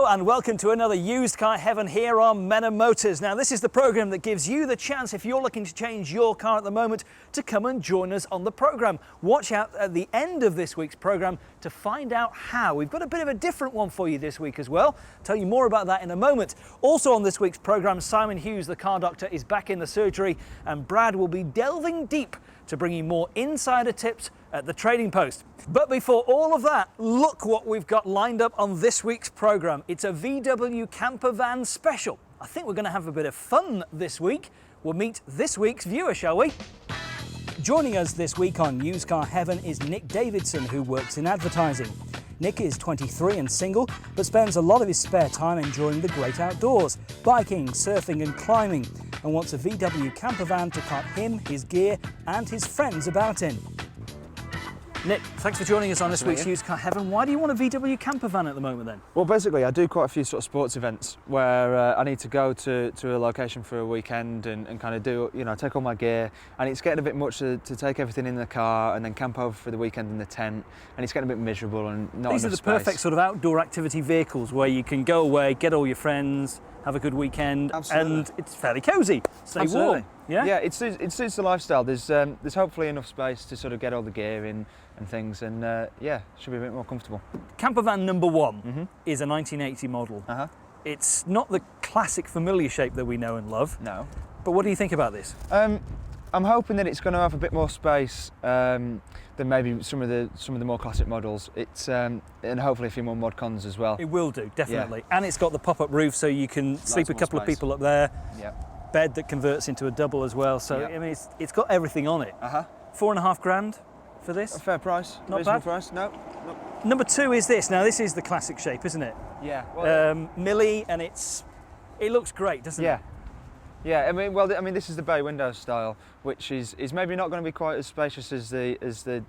and welcome to another Used Car Heaven here on Men and Motors. Now this is the programme that gives you the chance, if you're looking to change your car at the moment, to come and join us on the programme. Watch out at the end of this week's programme to find out how. We've got a bit of a different one for you this week as well. Tell you more about that in a moment. Also on this week's programme, Simon Hughes, the car doctor, is back in the surgery, and Brad will be delving deep to bring you more insider tips at the Trading Post. But before all of that, look what we've got lined up on this week's programme. It's a VW Campervan special. I think we're going to have a bit of fun this week. We'll meet this week's viewer, shall we? Joining us this week on Used Car Heaven is Nick Davidson, who works in advertising. Nick is 23 and single, but spends a lot of his spare time enjoying the great outdoors, biking, surfing and climbing, and wants a VW Campervan to cart him, his gear and his friends about in. Nick, thanks for joining us on this week's Used Car Heaven. Why do you want a VW Campervan at the moment then? Well, basically I do quite a few sort of sports events where I need to go to a location for a weekend and kind of do, you know, take all my gear, and it's getting a bit much to take everything in the car and then camp over for the weekend in the tent, and it's getting a bit miserable and not enough space. These are the perfect sort of outdoor activity vehicles where you can go away, get all your friends, have a good weekend. Absolutely. And it's fairly cosy. Stay warm. Yeah, it suits the lifestyle. There's hopefully enough space to sort of get all the gear in and things, and yeah, should be a bit more comfortable. Campervan number one is a 1980 model. It's not the classic familiar shape that we know and love. No. But what do you think about this? I'm hoping that it's going to have a bit more space than maybe some of the more classic models. It's and hopefully a few more mod cons as well. It will do, definitely. Yeah. And it's got the pop-up roof, so you can sleep a couple of people up there. Yeah. Bed that converts into a double as well. So I mean, it's got everything on it. $4.5 grand for this. A fair price. Not reasonable bad. Price. No. Number two is this. Now this is the classic shape, isn't it? Yeah. Well, Millie, and it looks great, doesn't it? Yeah, I mean, this is the bay window style, which is maybe not going to be quite as spacious as the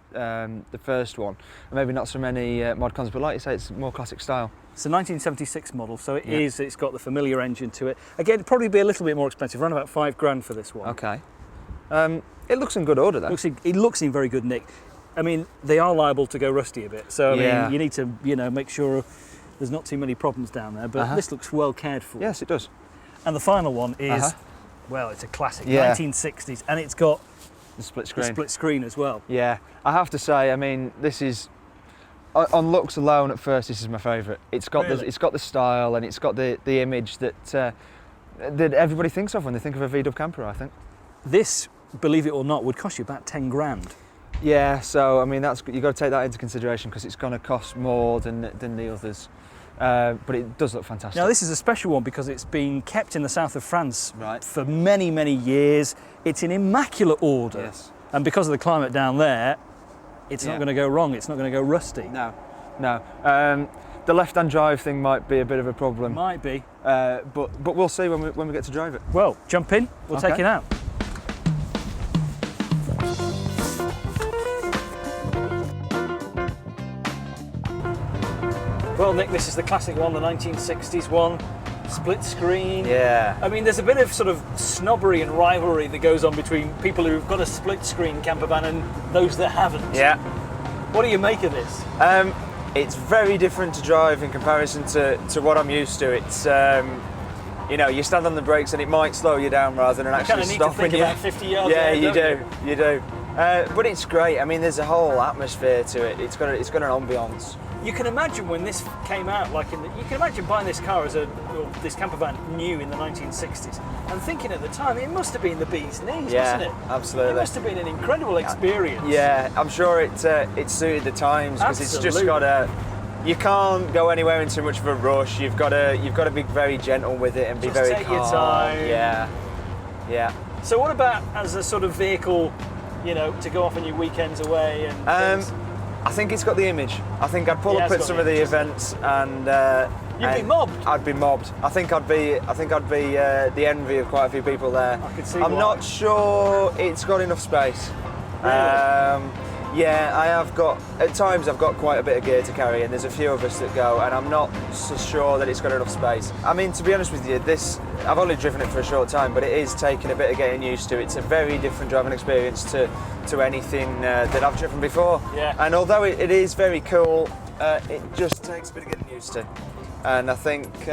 first one, and maybe not so many mod cons, but like you say, it's more classic style. It's a 1976 model, so it's got the familiar engine to it. Again, it'd probably be a little bit more expensive, around about $5 grand for this one. Okay. It looks in good order though. It looks in very good nick. I mean, they are liable to go rusty a bit, so I mean, you need to, make sure there's not too many problems down there, but this looks well cared for. Yes, it does. And the final one is, well, it's a classic, 1960s, and it's got the split screen as well. Yeah, I have to say, I mean, this is, on looks alone at first, this is my favourite. It's got the style, and it's got the image that everybody thinks of when they think of a VW camper, I think. This, believe it or not, would cost you about 10 grand. Yeah, so I mean, you've got to take that into consideration because it's going to cost more than the others. But it does look fantastic. Now this is a special one because it's been kept in the south of France for many, many years. It's in immaculate order. Yes. And because of the climate down there, it's not going to go wrong, it's not going to go rusty. No. The left-hand drive thing might be a bit of a problem. Might be. But we'll see when we get to drive it. Well, jump in, we'll take it out. Well, Nick, this is the classic one, the 1960s one, split screen. Yeah. I mean, there's a bit of sort of snobbery and rivalry that goes on between people who've got a split screen campervan and those that haven't. Yeah. What do you make of this? It's very different to drive in comparison to what I'm used to. It's, you stand on the brakes and it might slow you down rather than actually stopping you. You kind of need to think about 50 yards. Yeah, you do. But it's great. I mean, there's a whole atmosphere to it. It's got an ambience. You can imagine when this came out, you can imagine buying this car this campervan new in the 1960s, and thinking at the time it must have been the bee's knees, wasn't it? Absolutely. It must have been an incredible experience. Yeah, I'm sure it suited the times because it's just you can't go anywhere in too much of a rush. You've got to be very gentle with it and be very calm. Take your time. Yeah. So what about as a sort of vehicle, to go off on your weekends away and things? I think it's got the image. I think I'd pull up at some of the events and you'd be mobbed. I'd be mobbed. I think I'd be the envy of quite a few people there. I could see I'm not sure it's got enough space. Really? At times I've got quite a bit of gear to carry, and there's a few of us that go, and I'm not so sure that it's got enough space. I mean, to be honest with you, I've only driven it for a short time, but it is taking a bit of getting used to. It's a very different driving experience to anything that I've driven before. Yeah. And although it is very cool, it just takes a bit of getting used to. and I think you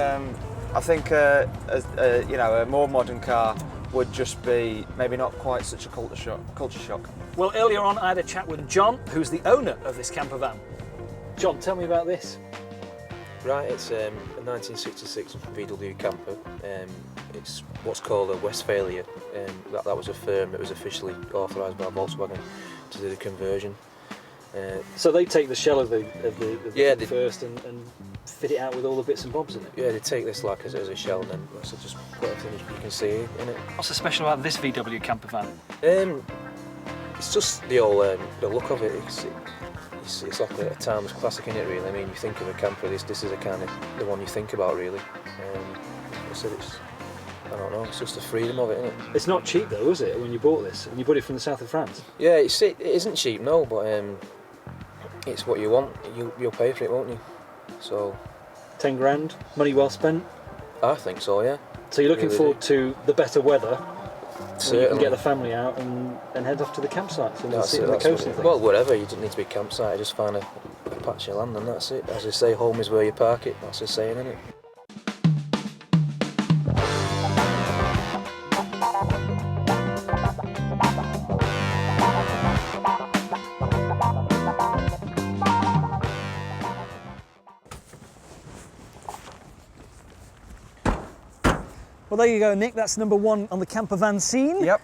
know, a more modern car would just be maybe not quite such a culture shock. Well, earlier on I had a chat with John, who's the owner of this camper van. John, tell me about this. Right, it's a 1966 VW camper. It's what's called a Westphalia. That was a firm that was officially authorised by Volkswagen to do the conversion. So they take the shell of the yeah, first and fit it out with all the bits and bobs in it? Yeah, they take this like as a shell and then so just put everything you can see in it. What's so special about this VW camper van? It's just the old the look of it. It's like a timeless classic in it, really. I mean, you think of a camper, this is a kind of the one you think about, really. I said I don't know, it's just the freedom of it, isn't it? It's not cheap though, is it, when you bought this? And you bought it from the south of France? Yeah, it isn't cheap, no, but it's what you want. You'll pay for it, won't you? So 10 grand, money well spent? I think so, yeah. So you're looking forward to the better weather? Certainly. You can get the family out and head off to the campsites and sit on the coast and things? Well, whatever, you don't need to be a campsite, just find a patch of land and that's it. As they say, home is where you park it, that's the saying, isn't it? Well, there you go, Nick. That's number one on the camper van scene. Yep.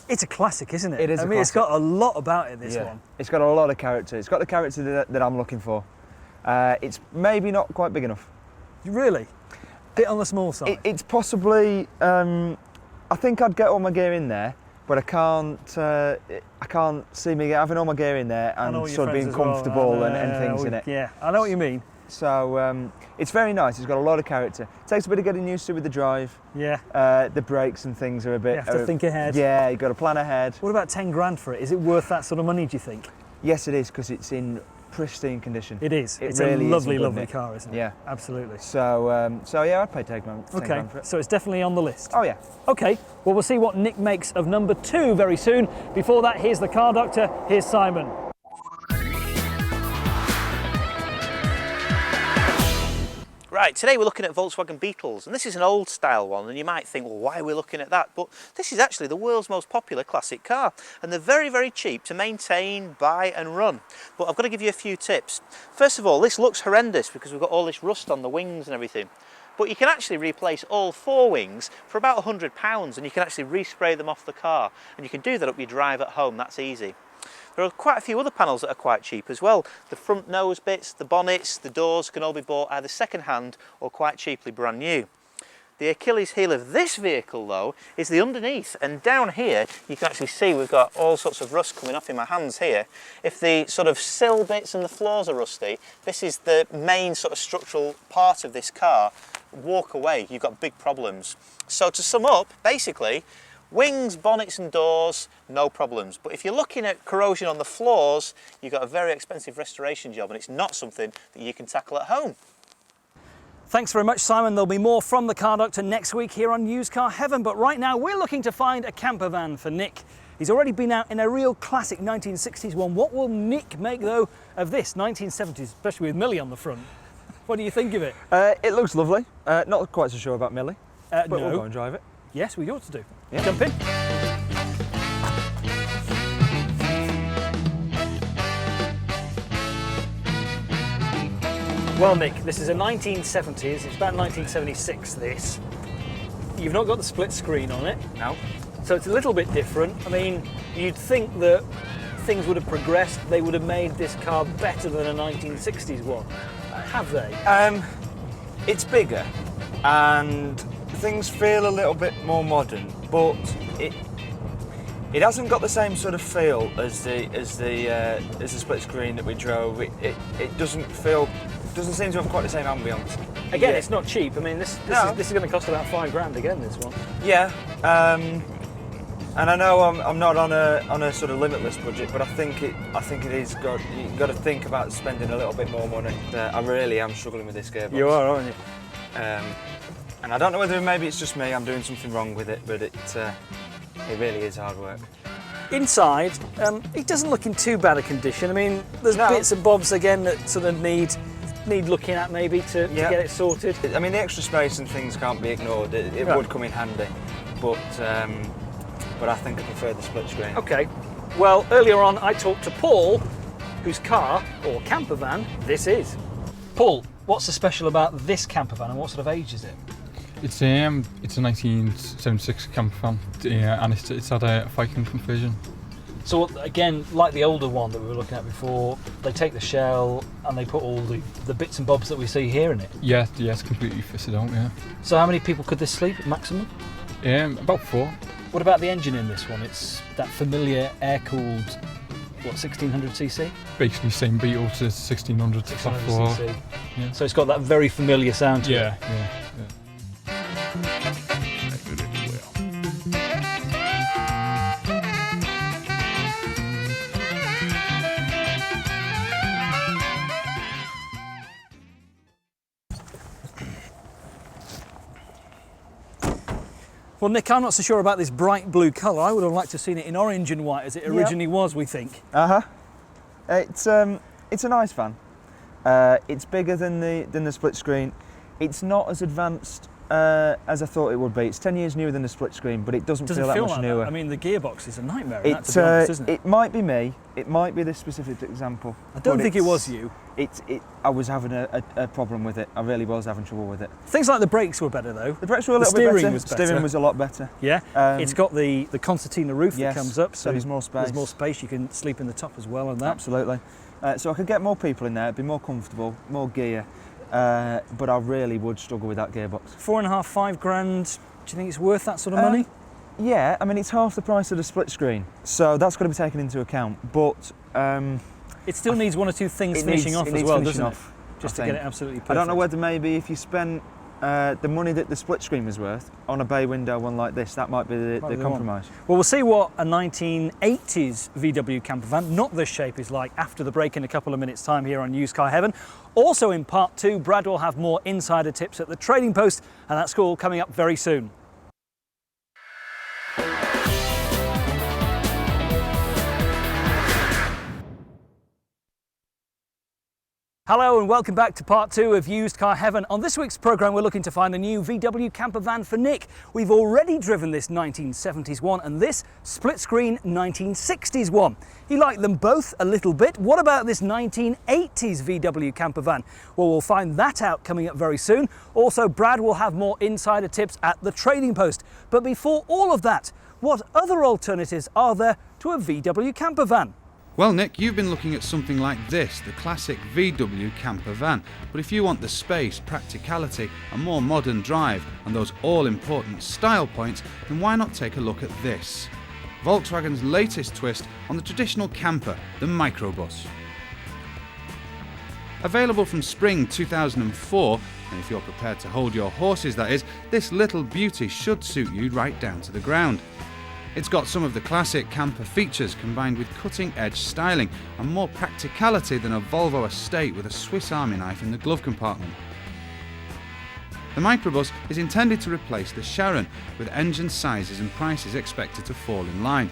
It's a classic, isn't it? It is. I mean, it's got a lot about it, this one. It's got a lot of character. It's got the character that I'm looking for. It's maybe not quite big enough. Really? Bit on the small side? It's possibly, I think I'd get all my gear in there, but I can't see me having all my gear in there and sort of being comfortable and things in it. Yeah, I know what you mean. So it's very nice. It's got a lot of character. It takes a bit of getting used to with the drive. Yeah. The brakes and things are a bit. You have to think ahead. Yeah, you've got to plan ahead. What about 10 grand for it? Is it worth that sort of money, do you think? Yes, it is, because it's in pristine condition. It is. It's really a lovely, is lovely car, isn't it? Yeah, absolutely. So yeah, I'd pay 10 grand for it. So it's definitely on the list. Oh yeah. Okay. Well, we'll see what Nick makes of number 2 very soon. Before that, here's the car doctor. Here's Simon. Right, today we're looking at Volkswagen Beetles, and this is an old style one, and you might think, well, why are we looking at that? But this is actually the world's most popular classic car, and they're very, very cheap to maintain, buy and run. But I've got to give you a few tips. First of all, this looks horrendous because we've got all this rust on the wings and everything. But you can actually replace all 4 wings for about £100, and you can actually respray them off the car, and you can do that up your drive at home. That's easy. There are quite a few other panels that are quite cheap as well. The front nose bits, the bonnets, the doors can all be bought either second hand or quite cheaply brand new. The Achilles heel of this vehicle though is the underneath, and down here you can actually see we've got all sorts of rust coming off in my hands here. If the sort of sill bits and the floors are rusty, this is the main sort of structural part of this car. Walk away, you've got big problems. So to sum up, basically, wings, bonnets and doors, no problems. But if you're looking at corrosion on the floors, you've got a very expensive restoration job, and it's not something that you can tackle at home. Thanks very much, Simon. There'll be more from the Car Doctor next week here on Used Car Heaven, but right now we're looking to find a camper van for Nick. He's already been out in a real classic 1960s one. What will Nick make though of this 1970s, especially with Millie on the front? What do you think of it? It looks lovely. Not quite so sure about Millie, but no. we'll go and drive it. Yes, we ought to do. Yeah. Jump in. Well, Nick, this is a 1970s. It's about 1976, this. You've not got the split screen on it. No. So it's a little bit different. I mean, you'd think that things would have progressed. They would have made this car better than a 1960s one. Have they? It's bigger and things feel a little bit more modern, but it hasn't got the same sort of feel as the split screen that we drove. It doesn't seem to have quite the same ambience. Again, it's not cheap. I mean, this is going to cost about 5 grand again. This one. Yeah, and I know I'm not on a sort of limitless budget, but I think it is good. You've got to think about spending a little bit more money. I really am struggling with this gearbox. You are, aren't you? And I don't know whether maybe it's just me, I'm doing something wrong with it, but it really is hard work. Inside, it doesn't look in too bad a condition. I mean, there's bits and bobs again that sort of need need looking at maybe to get it sorted. I mean, the extra space and things can't be ignored. It Right. would come in handy, but I think I prefer the split screen. Okay. Well, earlier on I talked to Paul, whose car or camper van this is. Paul, what's so special about this camper van and what sort of age is it? It's a 1976 campervan, and it's had a Viking conversion. So again, like the older one that we were looking at before, they take the shell and they put all the bits and bobs that we see here in it. Yeah, it's completely fitted out. Yeah. So how many people could this sleep maximum? About 4. What about the engine in this one? It's that familiar air-cooled, 1600cc? Basically, same Beetle to 1600 to top 4. 1600cc. Yeah. So it's got that very familiar sound to it. Yeah. Well, Nick, I'm not so sure about this bright blue colour. I would have liked to have seen it in orange and white as it originally was, we think. It's a nice van. It's bigger than the split screen. It's not as advanced as I thought it would be. It's 10 years newer than the split screen, but it doesn't feel that much like newer. that. I mean, the gearbox is a nightmare in that, to be honest, isn't it? It might be me. It might be this specific example. I don't think it was you. I was having a problem with it. I really was having trouble with it. Things like the brakes were better though. The brakes were a little bit better. The steering was a lot better. Yeah. It's got the concertina roof that comes up, so there's more space. There's more space. You can sleep in the top as well on that. Absolutely. So I could get more people in there. It'd be more comfortable, more gear. But I really would struggle with that gearbox. 4.5, 5 grand. Do you think it's worth that sort of money? Yeah, I mean it's half the price of the split screen, so that's got to be taken into account. But it still needs one or two things finishing off as well, doesn't it? Just to get it absolutely perfect. I don't know whether maybe if you spent the money that the split screen was worth on a bay window one like this, that might be the compromise. Well, we'll see what a 1980s VW Campervan, not this shape, is like after the break in a couple of minutes' time here on Used Car Heaven. Also in part 2, Brad will have more insider tips at the Trading Post, and that's all coming up very soon. Hello and welcome back to part 2 of Used Car Heaven. On this week's programme we're looking to find a new VW Campervan for Nick. We've already driven this 1970s one and this split screen 1960s one. He liked them both a little bit. What about this 1980s VW Campervan? Well, we'll find that out coming up very soon. Also, Brad will have more insider tips at the Trading Post. But before all of that, what other alternatives are there to a VW Campervan? Well, Nick, you've been looking at something like this, the classic VW Campervan. But if you want the space, practicality, a more modern drive, and those all-important style points, then why not take a look at this? Volkswagen's latest twist on the traditional camper, the Microbus. Available from spring 2004, and if you're prepared to hold your horses, that is, this little beauty should suit you right down to the ground. It's got some of the classic camper features combined with cutting-edge styling and more practicality than a Volvo estate with a Swiss Army knife in the glove compartment. The Microbus is intended to replace the Sharon, with engine sizes and prices expected to fall in line.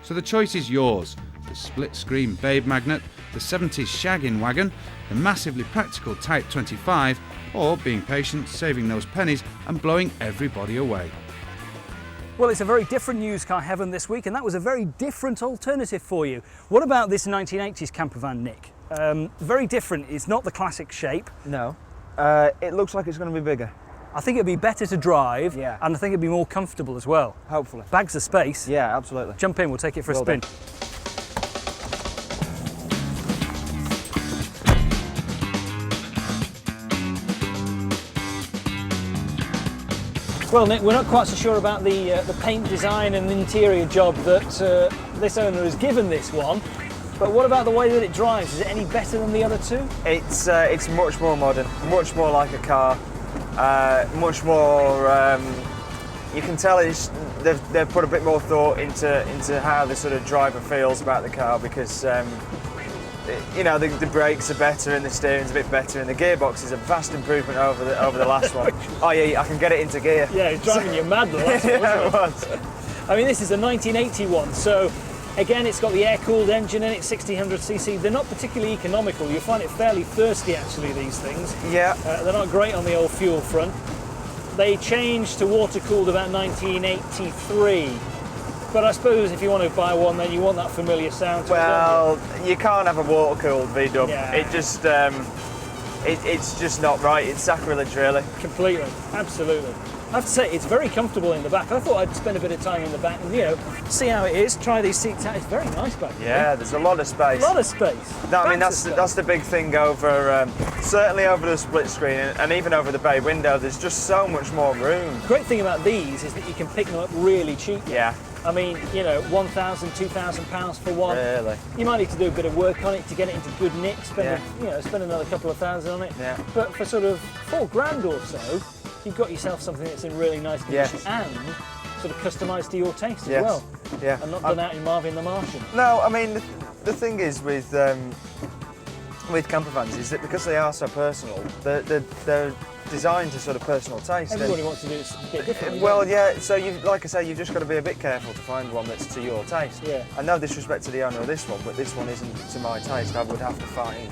So the choice is yours: the split-screen babe magnet, the 70s shagging wagon, the massively practical Type 25, or being patient, saving those pennies and blowing everybody away. Well, it's a very different Used Car Heaven this week, and that was a very different alternative for you. What about this 1980s Campervan, Nick? Very different. It's not the classic shape. No. It looks like it's going to be bigger. I think it'd be better to drive, Yeah. and I think it'd be more comfortable as well. Hopefully. Bags of space. Yeah, absolutely. Jump in, we'll take it for a Will spin. do. Well, Nick, we're not quite so sure about the paint design and interior job that this owner has given this one. But what about the way that it drives? Is it any better than the other two? It's much more modern, much more like a car, much more. You can tell they've put a bit more thought into how the sort of driver feels about the car, because you know, the brakes are better and the steering's a bit better and the gearbox is a vast improvement over the last one. Oh yeah, I can get it into gear. Yeah, it's driving you mad the last one, Yeah, wasn't it? it was. I mean, this is a 1981, so Again, it's got the air-cooled engine in it, 1600cc. They're not particularly economical. You'll find it fairly thirsty, actually, these things. Yeah. They're not great on the old fuel front. They changed to water-cooled about 1983. But I suppose if you want to buy one, then you want that familiar sound to it, don't You can't have a water-cooled V-dub. Yeah. It just, it's just not right. It's sacrilege, really. you? Completely, absolutely. I have to say, it's very comfortable in the back. I thought I'd spend a bit of time in the back and, see how it is, try these seats out. It's very nice back there. Yeah, there's a lot of space. A lot of space. I mean, Tons of that's the big thing over, certainly over the split screen and even over the bay window. There's just so much more room. The great thing about these is that you can pick them up really cheaply. Yeah. I mean, £1,000, £2,000 for one. Really. You might need to do a bit of work on it to get it into good nick. Spend another couple of thousand on it. Yeah. But for sort of £4,000 or so, you've got yourself something that's in really nice condition and sort of customised to your taste as well. Yeah. And not done out in Marvin the Martian. No, I mean, the thing is with campervans is that because they are so personal, they're designed to sort of personal taste. Everybody wants to do it a bit differently. Well, yeah, so like I say, you've just got to be a bit careful to find one that's to your taste. Yeah. And no disrespect to the owner of this one, but this one isn't to my taste. I would have to find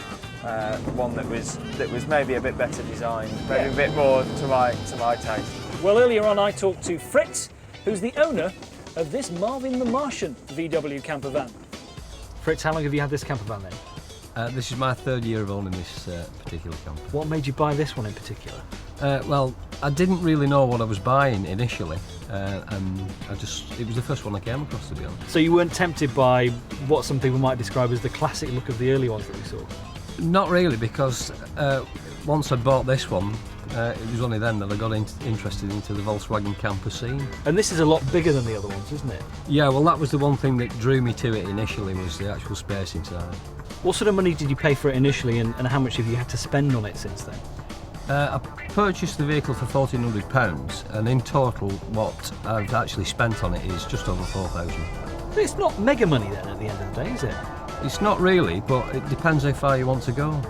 one that was maybe a bit better designed, maybe a bit more to my taste. Well, earlier on I talked to Fritz, who's the owner of this Marvin the Martian VW Campervan. Fritz, how long have you had this campervan then? This is my third year of owning this particular camper. What made you buy this one in particular? Well, I didn't really know what I was buying initially, and it was the first one I came across, to be honest. So you weren't tempted by what some people might describe as the classic look of the early ones that we saw? Not really, because once I bought this one, it was only then that I got interested into the Volkswagen camper scene. And this is a lot bigger than the other ones, isn't it? Yeah, well, that was the one thing that drew me to it initially, was the actual space inside. What sort of money did you pay for it initially, and how much have you had to spend on it since then? I purchased the vehicle for £1,400, and in total what I've actually spent on it is just over £4,000. But it's not mega money then at the end of the day, is it? It's not really, but it depends how far you want to go.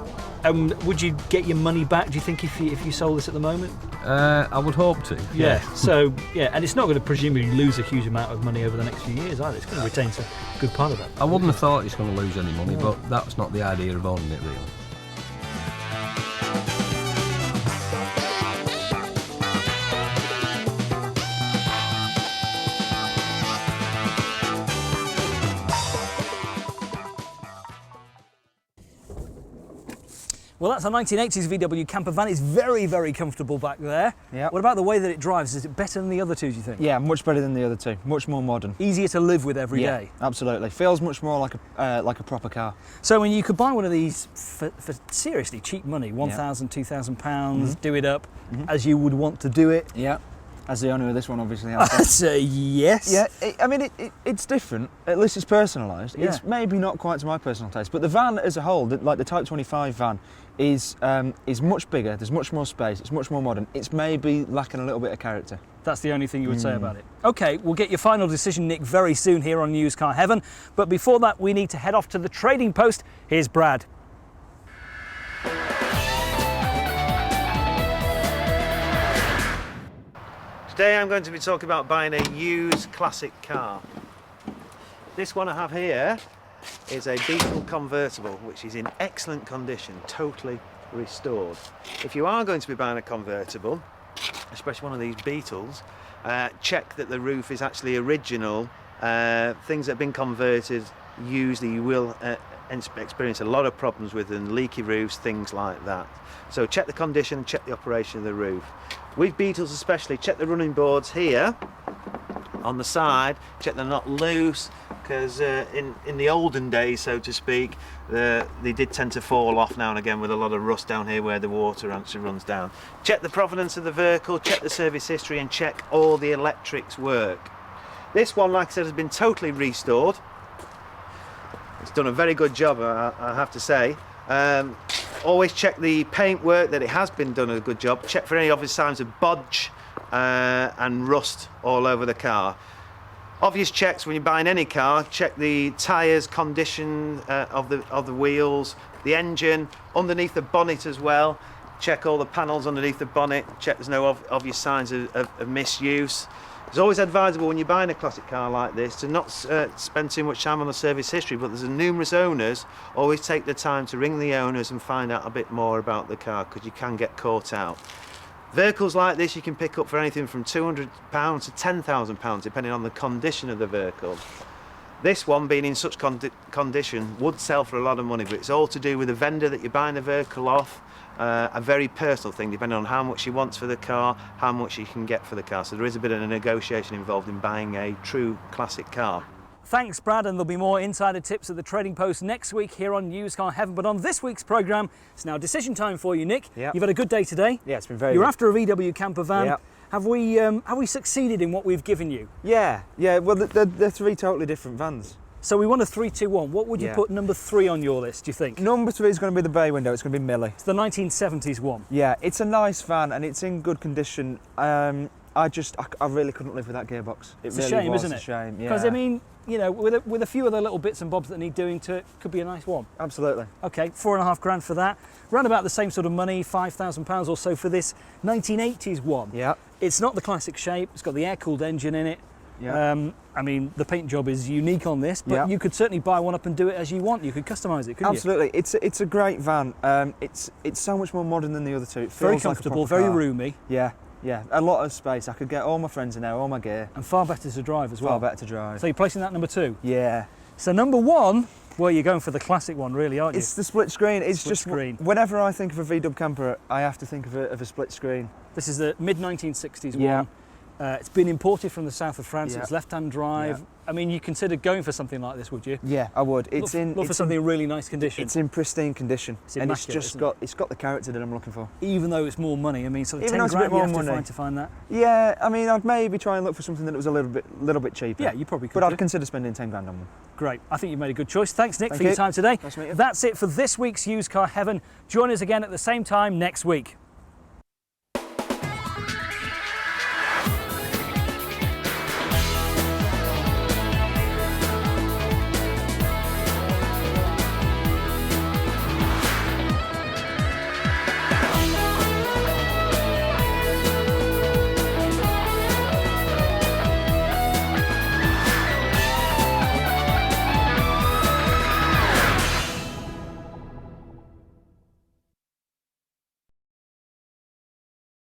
Would you get your money back, do you think, if you sold this at the moment? I would hope to. Yeah. So, and it's not going to presumably lose a huge amount of money over the next few years either. It's going to retain some good part of that. I wouldn't have thought it's going to lose any money, but that's not the idea of owning it, really. Well, that's a 1980s VW Campervan. It's very, very comfortable back there. Yeah. What about the way that it drives? Is it better than the other two, do you think? Yeah, much better than the other two. Much more modern. Easier to live with every day. Absolutely. Feels much more like a proper car. So when you could buy one of these for seriously cheap money, £1,000, £2,000, do it up as you would want to do it. Yeah. As the owner of this one, obviously. I'd say yes. Yeah, it's different. At least it's personalised. Yeah. It's maybe not quite to my personal taste, but the van as a whole, like the Type 25 van, is much bigger. There's much more space. It's much more modern. It's maybe lacking a little bit of character. That's the only thing you would say about it. Okay, we'll get your final decision, Nick, very soon here on Used Car Heaven. But before that, we need to head off to the trading post. Here's Brad. Today I'm going to be talking about buying a used classic car. This one I have here is a Beetle convertible, which is in excellent condition, totally restored. If you are going to be buying a convertible, especially one of these Beetles, check that the roof is actually original. Things that have been converted, usually you will experience a lot of problems with them, leaky roofs, things like that. So check the condition, check the operation of the roof. With Beetles especially, check the running boards here on the side, check they're not loose, because in the olden days, so to speak, they did tend to fall off now and again with a lot of rust down here where the water actually runs down. Check the provenance of the vehicle, check the service history, and check all the electrics work. This one, like I said, has been totally restored. It's done a very good job, I have to say. Always check the paintwork, that it has been done a good job. Check for any obvious signs of bodge and rust all over the car. Obvious checks when you're buying any car: check the tyres, condition of the wheels, the engine, underneath the bonnet as well. check all the panels underneath the bonnet, check there's no obvious signs of misuse. It's always advisable when you're buying a classic car like this to not spend too much time on the service history, but there's numerous owners. Always take the time to ring the owners and find out a bit more about the car, because you can get caught out. Vehicles like this you can pick up for anything from £200 to £10,000 depending on the condition of the vehicle. This one, being in such condition, would sell for a lot of money, but it's all to do with the vendor that you're buying the vehicle off. A very personal thing, depending on how much he wants for the car, how much he can get for the car. So there is a bit of a negotiation involved in buying a true classic car. Thanks, Brad, and there'll be more insider tips at the Trading Post next week here on Used Car Heaven. But on this week's programme, it's now decision time for you, Nick. Yep. You've had a good day today. Yeah, it's been very You're good. after a VW Campervan. Yep. Have we succeeded in what we've given you? Yeah, well, they're three totally different vans. So we want a 3-2-1. What would you put number 3 on your list, do you think? Number 3 is going to be the bay window. It's going to be Millie. It's the 1970s one. Yeah, it's a nice van and it's in good condition. I really couldn't live with that gearbox. It's a shame, isn't it? It's a shame, yeah. Because, I mean, you know, with a few other little bits and bobs that need doing to it, could be a nice one. Absolutely. Okay, $4,500 for that. Round about the same sort of money, £5,000 or so for this 1980s one. Yeah. It's not the classic shape. It's got the air-cooled engine in it. Yeah. I mean, the paint job is unique on this, but you could certainly buy one up and do it as you want. You could customise it, couldn't you? Absolutely. It's a great van. It's so much more modern than the other two. It feels Very like a comfortable, proper very car. roomy. Yeah, a lot of space. I could get all my friends in there, all my gear. And far better to drive as well. Far better to drive. So you're placing that number 2? Yeah. So number 1, well, you're going for the classic one, really, aren't you? It's the split screen. It's Split just screen. Whenever I think of a VW camper, I have to think of a split screen. This is the mid-1960s Yeah. one. It's been imported from the south of France. Yeah. It's left-hand drive. Yeah. I mean, you consider going for something like this, would you? Yeah, I would. It's Look for something in really nice condition. It's in pristine condition, It's and immaculate, isn't it's got the character that I'm looking for. Even though it's more money, I mean, sort of Even 10 though it's a grand bit you more have money. to find that. Yeah, I mean, I'd maybe try and look for something that was a little bit cheaper. Yeah, you probably could. But do. I'd consider spending 10 grand on one. Great. I think you've made a good choice. Thanks, Nick, Thank for your you. time today. Nice to meet you. That's it for this week's Used Car Heaven. Join us again at the same time next week.